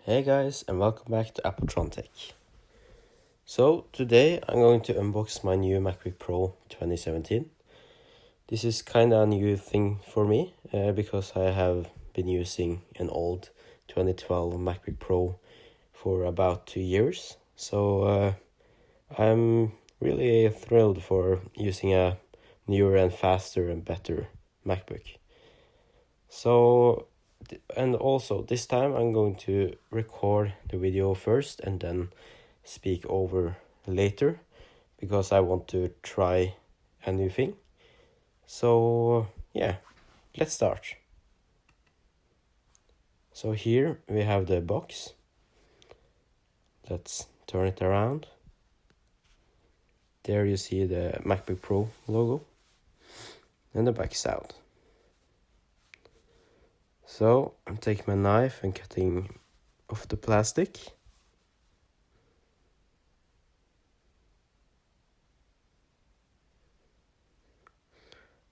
Hey guys, and welcome back to Appletron Tech. So today I'm going to unbox my new Macbook Pro 2017. This is kind of a new thing for me because I have been using an old 2012 MacBook Pro for about 2 years. So I'm really thrilled for using a newer and faster and better MacBook. So, and also this time I'm going to record the video first and then speak over later because I want to try a new thing. So yeah, let's start. So here we have the box. Let's turn it around. There you see the MacBook Pro logo and the back is out. So I'm taking my knife and cutting off the plastic.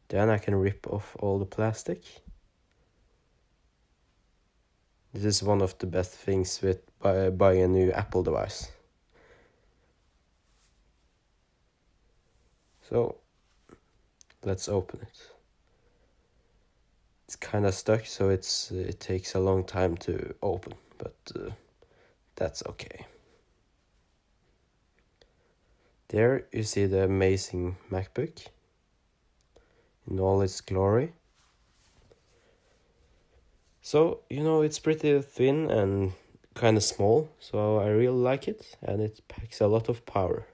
Then I can rip off all the plastic. This is one of the best things with buying a new Apple device. So let's open it. It's kind of stuck, so it takes a long time to open, but that's okay. There you see the amazing MacBook in all its glory. So, it's pretty thin and kind of small, so I really like it, and it packs a lot of power.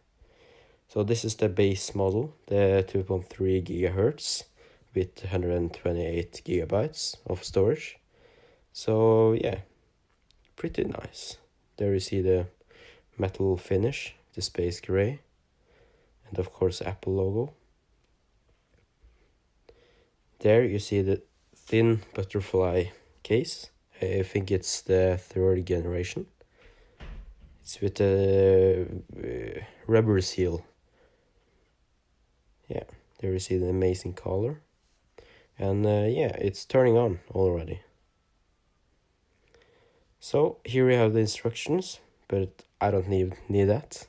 So this is the base model, the 2.3 gigahertz with 128 gigabytes of storage. So yeah, pretty nice. There you see the metal finish, the space gray, and of course Apple logo. There you see the thin butterfly case. I think it's the third generation. It's with a rubber seal. Yeah, there you see the amazing color. And yeah, it's turning on already. So here we have the instructions, but I don't need that.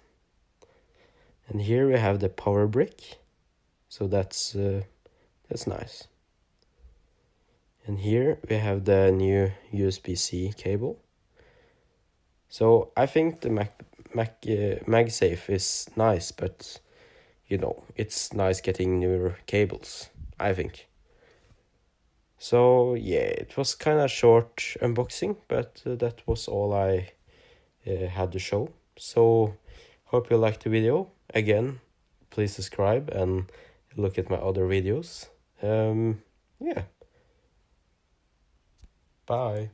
And here we have the power brick. So that's nice. And here we have the new USB-C cable. So I think the MagSafe is nice, but it's nice getting newer cables, I think. So yeah, it was kind of short unboxing, but that was all I had to show. So hope you liked the video. Again, please subscribe and look at my other videos. Yeah. Bye.